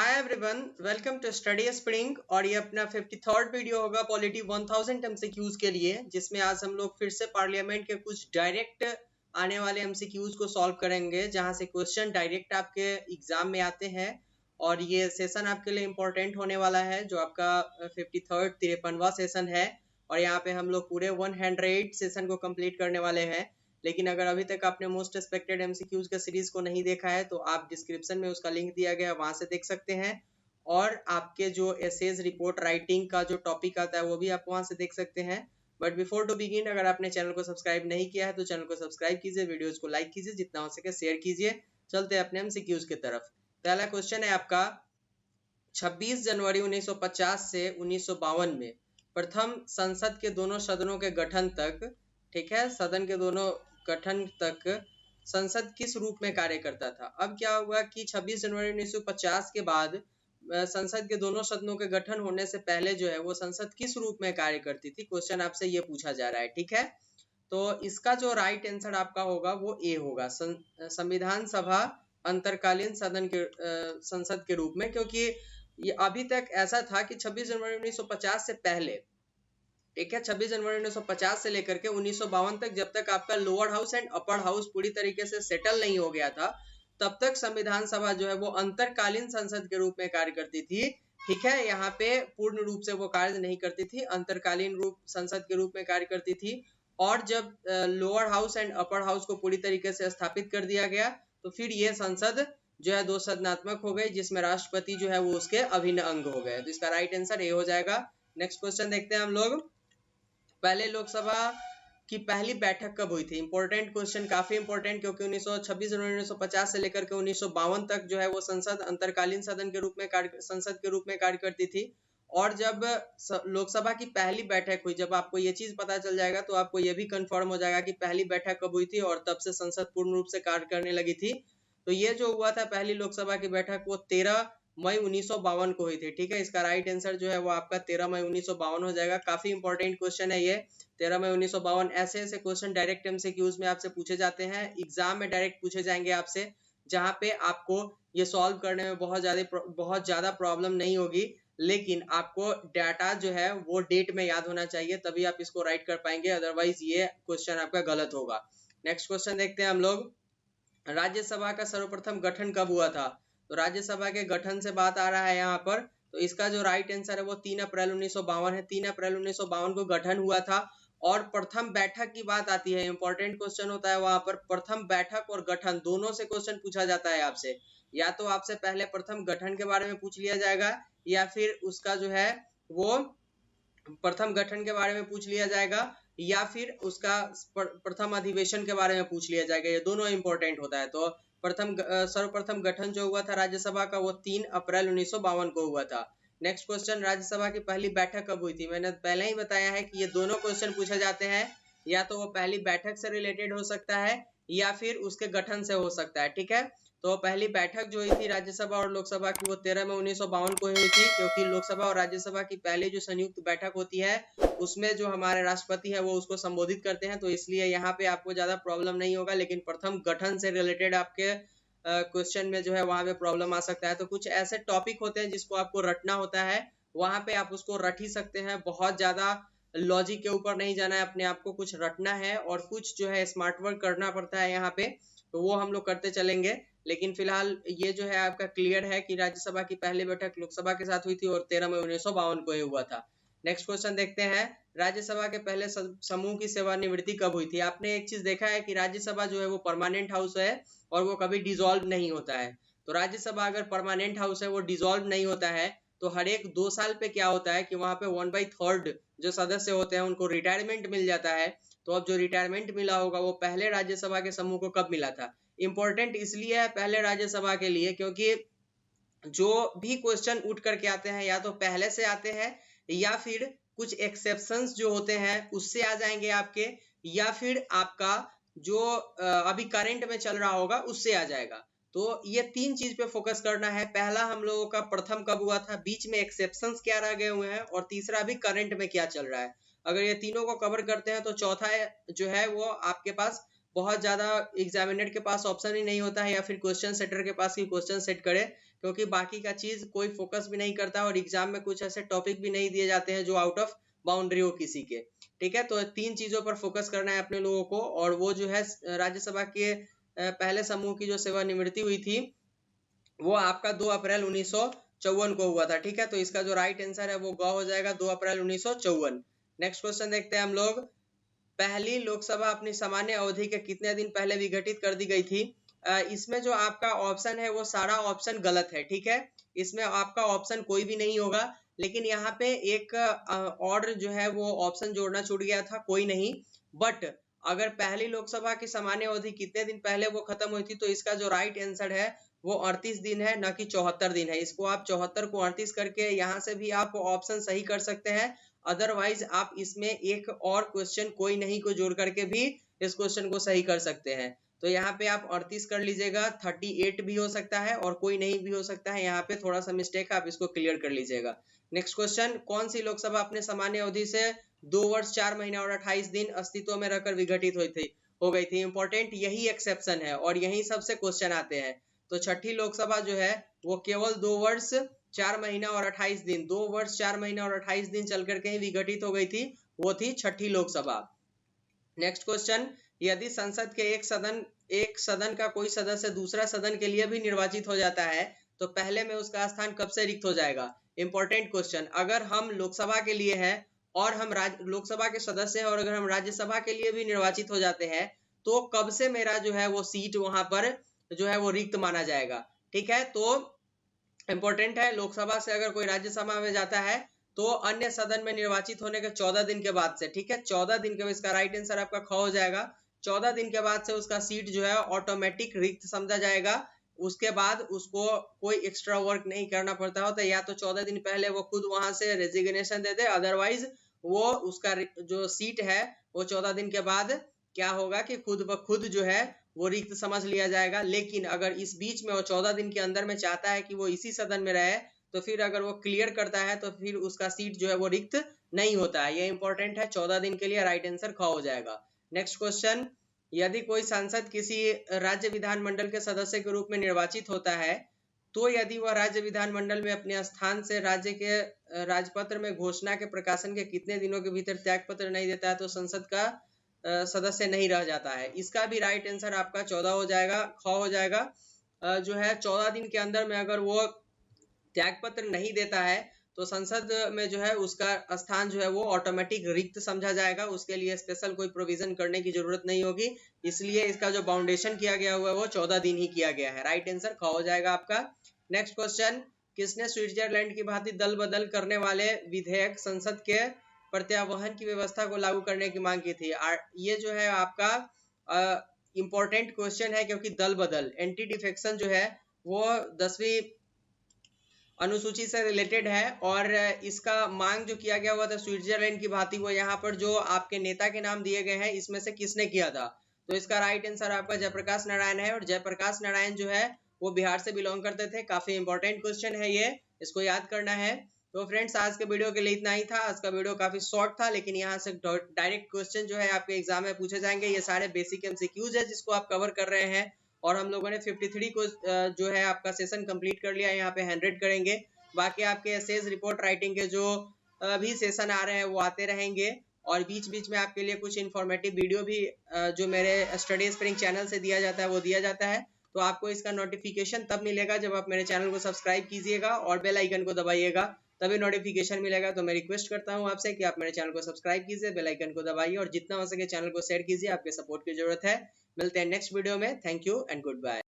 Hi everyone, welcome to study spring. और ये अपना 53rd वीडियो होगा पॉलिटी 1000 एमसीक्यूज के लिए, जिसमें आज हम लोग फिर से पार्लियामेंट के कुछ डायरेक्ट आने वाले एमसीक्यूज को सॉल्व करेंगे, जहां से क्वेश्चन डायरेक्ट आपके एग्जाम में आते हैं। और ये सेशन आपके लिए इम्पोर्टेंट होने वाला है, जो आपका 53वां सेशन है। और यहाँ पे हम लोग पूरे 108 सेशन को कंप्लीट करने वाले हैं। लेकिन अगर अभी तक आपने मोस्ट एक्सपेक्टेड एमसीक्यूज का सीरीज को नहीं देखा है, तो आप डिस्क्रिप्शन में उसका लिंक दिया गया है, वहां से देख सकते हैं। और आपके जो एसेज रिपोर्ट राइटिंग का जो टॉपिक आता है वो भी आप वहां से देख सकते हैं। बट बिफोर टू बिगिन, अगर आपने चैनल को सब्सक्राइब नहीं किया है तो चैनल को सब्सक्राइब कीजिए, वीडियोज को लाइक कीजिए, जितना हो सके शेयर कीजिए। चलते हैं अपने एमसीक्यूज की तरफ। पहला क्वेश्चन है आपका, 26 जनवरी 1950 से 1952 में प्रथम संसद के दोनों सदनों के गठन तक, ठीक है, सदन के दोनों गठन तक संसद किस रूप में कार्य करता था। अब क्या हुआ कि 26 जनवरी 1950 के बाद संसद के दोनों सदनों के गठन होने से पहले जो है वो संसद किस रूप में कार्य करती थी। क्वेश्चन आपसे ये पूछा जा रहा है, ठीक है। तो इसका जो राइट आंसर आपका होगा वो ए होगा, संविधान सभा अंतरकालीन सदन के संसद के रूप में। क्योंकि ये अभी तक ऐसा था कि 26 जनवरी 1950 से पहले, ठीक है, 26 जनवरी 1950 से लेकर के 1952 तक, जब तक आपका lower house and upper house पूरी तरीके से सेटल नहीं हो गया था, तब तक संविधान सभा जो है वो अंतरकालीन संसद के रूप में कार्य करती थी, ठीक है। यहाँ पे पूर्ण रूप से वो कार्य नहीं करती थी, अंतरकालीन रूप संसद के रूप में कार्य करती थी। और जब lower house and upper house को पूरी तरीके से स्थापित कर दिया गया, तो फिर ये संसद जो है दो सदनात्मक हो गई, जिसमें राष्ट्रपति जो है वो उसके अभिन्न अंग हो गए। तो इसका राइट आंसर ए हो जाएगा। नेक्स्ट क्वेश्चन देखते हैं हम लोग। पहले लोकसभा की पहली बैठक कब हुई थी। इंपॉर्टेंट क्वेश्चन, काफी इंपॉर्टेंट, क्योंकि 26 जनवरी 1950 से लेकर के 1952 तक जो है वो संसद अंतरकालीन सदन के रूप में संसद के रूप में कार्य करती थी। और जब लोकसभा की पहली बैठक हुई, जब आपको ये चीज पता चल जाएगा तो आपको ये भी कंफर्म हो जाएगा कि पहली बैठक कब हुई थी, और तब से संसद पूर्ण रूप से कार्य करने लगी थी। तो ये जो हुआ था पहली लोकसभा की बैठक, वो 13 मई 1952 को हुई थी, ठीक है। इसका राइट आंसर जो है वो आपका 13 मई 1952 हो जाएगा। काफी इंपॉर्टेंट क्वेश्चन है ये, 13 मई 1952। ऐसे ऐसे क्वेश्चन डायरेक्ट एमसीक्यूज में आपसे पूछे जाते हैं, एग्जाम में डायरेक्ट पूछे जाएंगे आपसे, जहां पे आपको ये सॉल्व करने में बहुत ज्यादा प्रॉब्लम नहीं होगी। लेकिन आपको डाटा जो है वो डेट में याद होना चाहिए, तभी आप इसको राइट कर पाएंगे, अदरवाइज ये क्वेश्चन आपका गलत होगा। नेक्स्ट क्वेश्चन देखते हैं हम लोग। राज्यसभा का सर्वप्रथम गठन कब हुआ था। तो राज्यसभा के गठन से बात आ रहा है यहाँ पर। तो इसका जो राइट आंसर है वो 3 अप्रैल 1952 है। 3 अप्रैल 1952 को गठन हुआ था। और प्रथम बैठक की बात आती है, इंपॉर्टेंट क्वेश्चन होता है वहां पर। प्रथम बैठक और गठन दोनों से क्वेश्चन पूछा जाता है आपसे। या तो आपसे पहले प्रथम गठन के बारे में पूछ लिया जाएगा, या फिर उसका जो है वो प्रथम गठन के बारे में पूछ लिया जाएगा, या फिर उसका प्रथम अधिवेशन के बारे में पूछ लिया जाएगा। ये दोनों इंपॉर्टेंट होता है। तो सर्वप्रथम गठन जो हुआ था राज्यसभा का, वो 3 अप्रैल 1952 को हुआ था। नेक्स्ट क्वेश्चन, राज्यसभा की पहली बैठक कब हुई थी। मैंने पहले ही बताया है कि ये दोनों क्वेश्चन पूछे जाते हैं, या तो वो पहली बैठक से रिलेटेड हो सकता है, या फिर उसके गठन से हो सकता है, ठीक है। तो पहली बैठक जो हुई थी राज्यसभा और लोकसभा की, वो 13 मई 1952 को हुई थी। क्योंकि लोकसभा और राज्यसभा की पहले जो संयुक्त बैठक होती है, उसमें जो हमारे राष्ट्रपति है वो उसको संबोधित करते हैं, तो इसलिए यहाँ पे आपको ज्यादा प्रॉब्लम नहीं होगा। लेकिन प्रथम गठन से रिलेटेड आपके क्वेश्चन में जो है वहां पे प्रॉब्लम आ सकता है। तो कुछ ऐसे टॉपिक होते हैं जिसको आपको रटना होता है, वहां पे आप उसको रट ही सकते हैं। बहुत ज्यादा लॉजिक के ऊपर नहीं जाना है, अपने आप को कुछ रटना है, और कुछ जो है स्मार्ट वर्क करना पड़ता है यहाँ पे, तो वो हम लोग करते चलेंगे। लेकिन फिलहाल ये जो है आपका क्लियर है कि राज्यसभा की पहली बैठक लोकसभा के साथ हुई थी, और 13 मई 1952 को हुआ था। नेक्स्ट क्वेश्चन देखते हैं, राज्यसभा के पहले समूह की सेवानिवृत्ति कब हुई थी। आपने एक चीज देखा है कि राज्यसभा जो है वो परमानेंट हाउस है, और वो कभी डिसॉल्व नहीं होता है। तो राज्यसभा अगर परमानेंट हाउस है, वो डिसॉल्व नहीं होता है, तो हर एक 2 साल पे क्या होता है कि वहां पे 1/3 जो सदस्य होते हैं उनको रिटायरमेंट मिल जाता है। तो अब जो रिटायरमेंट मिला होगा वो पहले राज्यसभा के समूह को कब मिला था। इंपॉर्टेंट इसलिए है पहले राज्यसभा के लिए, क्योंकि जो भी क्वेश्चन उठ करके आते हैं, या तो पहले से आते हैं, या फिर कुछ एक्सेप्शंस जो होते हैं उससे आ जाएंगे आपके, या फिर आपका जो अभी करंट में चल रहा होगा उससे आ जाएगा। तो ये 3 चीज पे फोकस करना है। पहला हम लोगों का प्रथम कब हुआ था, बीच में एक्सेप्शंस क्या रह गए हुए हैं, और तीसरा भी करंट में क्या चल रहा है। अगर ये तीनों को कवर करते हैं तो चौथा जो है वो आपके पास बहुत ज्यादा एग्जामिनर के पास ऑप्शन ही नहीं होता है, या फिर क्वेश्चन सेटर के पास ही क्वेश्चन सेट करे, क्योंकि बाकी का चीज कोई फोकस भी नहीं करता और एग्जाम में कुछ ऐसे टॉपिक भी नहीं दिए जाते हैं जो आउट ऑफ बाउंड्री हो किसी के। ठीक है, तो 3 चीजों पर फोकस करना है अपने लोगों को, और वो जो है राज्यसभा के पहले समूह की जो सेवानिवृत्ति हुई थी वो आपका 2 अप्रैल 1954 को हुआ था। ठीक है, तो इसका जो राइट आंसर है वो ग हो जाएगा 2 अप्रैल 1954। नेक्स्ट क्वेश्चन देखते हैं हम लोग। पहली लोकसभा अपनी सामान्य अवधि के कितने दिन पहले विघटित कर दी गई थी? इसमें जो आपका ऑप्शन है वो सारा ऑप्शन गलत है। ठीक है, इसमें आपका ऑप्शन कोई भी नहीं होगा, लेकिन यहाँ पे एक और जो है वो ऑप्शन जोड़ना छूट गया था, कोई नहीं। बट अगर पहली लोकसभा की सामान्य अवधि कितने दिन पहले वो खत्म हुई थी, तो इसका जो राइट आंसर है वो 38 दिन है, न कि 74 दिन है। इसको आप 74 को 38 करके यहाँ से भी आप ऑप्शन सही कर सकते हैं। अदरवाइज आप इसमें एक और क्वेश्चन कोई नहीं को जोड़ करके भी इस क्वेश्चन को सही कर सकते हैं। तो यहाँ पे आप 38 कर लीजिएगा, 38 भी हो सकता है और कोई नहीं भी हो सकता है। यहाँ पे थोड़ा सा मिस्टेक है, आप इसको क्लियर कर लीजिएगा। नेक्स्ट क्वेश्चन, कौन सी लोकसभा अपने सामान्य अवधि से 2 वर्ष 4 महीने और 28 दिन अस्तित्व में रहकर विघटित हो गई थी? इंपॉर्टेंट यही एक्सेप्शन है और यही सबसे क्वेश्चन आते हैं। तो छठी लोकसभा जो है वो केवल 2 वर्ष 4 महीना और 28 दिन, 2 वर्ष 4 महीना और 28 दिन चल करके ही विघटित हो गई थी, वो थी छठी लोकसभा। नेक्स्ट क्वेश्चन, यदि संसद के एक सदन का कोई सदस्य दूसरा सदन के लिए भी निर्वाचित हो जाता है तो पहले में उसका स्थान कब से रिक्त हो जाएगा? Important question. अगर हम लोकसभा के लिए है और हम लोकसभा के सदस्य हैं और अगर हम राज्यसभा के लिए भी निर्वाचित हो जाते हैं तो कब से मेरा जो है वो सीट वहां पर जो है वो रिक्त माना जाएगा? ठीक है, तो इंपॉर्टेंट है, लोकसभा से अगर कोई राज्यसभा में जाता है तो अन्य सदन में निर्वाचित होने के 14 दिन के बाद से, ठीक है, 14 दिन के बाद, इसका राइट आंसर आपका ख हो जाएगा। 14 दिन के बाद से उसका सीट जो है ऑटोमेटिक रिक्त समझा जाएगा। उसके बाद उसको कोई एक्स्ट्रा वर्क नहीं करना पड़ता होता, या तो 14 दिन पहले वो खुद वहां से रेजिग्नेशन दे दे, अदरवाइज वो उसका जो सीट है वो 14 दिन के बाद क्या होगा कि खुद ब खुद जो है वो रिक्त समझ लिया जाएगा। लेकिन अगर इस बीच में वो 14 दिन के अंदर में चाहता है कि वो इसी सदन में रहे तो फिर अगर वो क्लियर करता है तो फिर उसका सीट जो है वो रिक्त नहीं होता है। ये इंपॉर्टेंट है, 14 दिन के लिए राइट आंसर ख हो जाएगा। नेक्स्ट क्वेश्चन, यदि कोई सांसद किसी राज्य विधानमंडल के सदस्य के रूप में निर्वाचित होता है तो यदि वह राज्य विधानमंडल में अपने स्थान से राज्य के राजपत्र में घोषणा के प्रकाशन के कितने दिनों के भीतर त्यागपत्र नहीं देता है तो संसद का सदस्य नहीं रह जाता है? इसका भी राइट आंसर आपका 14 हो जाएगा, ख हो जाएगा। जो है 14 दिन के अंदर में अगर वो त्यागपत्र नहीं देता है तो संसद में जो है उसका स्थान जो है वो ऑटोमेटिक रिक्त समझा जाएगा। उसके लिए स्पेशल कोई प्रोविजन करने की जरूरत नहीं होगी, इसलिए इसका जो बाउंडेशन किया गया हुआ है वो 14 दिन ही किया गया है। राइट आंसर ख हो जाएगा आपका। नेक्स्ट क्वेश्चन, किसने स्विट्जरलैंड की भांति दल बदल करने वाले विधेयक संसद के प्रत्यावहन की व्यवस्था को लागू करने की मांग की थी? ये जो है आपका इंपॉर्टेंट क्वेश्चन है, क्योंकि दल बदल एंटी डिफेक्शन जो है वो 10वीं अनुसूची से रिलेटेड है और इसका मांग जो किया गया हुआ था स्विट्जरलैंड की भांति, वो यहाँ पर जो आपके नेता के नाम दिए गए हैं इसमें से किसने किया था? तो इसका राइट आंसर आपका जयप्रकाश नारायण है और जयप्रकाश नारायण जो है वो बिहार से बिलोंग करते थे। काफी इंपॉर्टेंट क्वेश्चन है ये, इसको याद करना है। तो फ्रेंड्स आज के वीडियो के लिए इतना ही था। आज का वीडियो काफी शॉर्ट था, लेकिन यहाँ से डायरेक्ट क्वेश्चन जो है आपके एग्जाम में पूछे जाएंगे। ये सारे बेसिक एमसीक्यूज है जिसको आप कवर कर रहे हैं और हम लोगों ने 53 को जो है आपका सेशन कंप्लीट कर लिया। यहाँ पे 100 करेंगे, बाकी आपके एसेज रिपोर्ट राइटिंग के जो भी सेशन आ रहे हैं वो आते रहेंगे और बीच बीच में आपके लिए कुछ इन्फॉर्मेटिव वीडियो भी जो मेरे स्टडी स्प्रिंग चैनल से दिया जाता है वो दिया जाता है। तो आपको इसका नोटिफिकेशन तब मिलेगा जब आप मेरे चैनल को सब्सक्राइब कीजिएगा और बेल आइकन को दबाइएगा, तभी नोटिफिकेशन मिलेगा। तो मैं रिक्वेस्ट करता हूँ आपसे कि आप मेरे चैनल को सब्सक्राइब कीजिए, बेल आइकन को दबाइए और जितना हो सके चैनल को शेयर कीजिए। आपके सपोर्ट की जरूरत है। मिलते हैं नेक्स्ट वीडियो में। Thank you and good bye.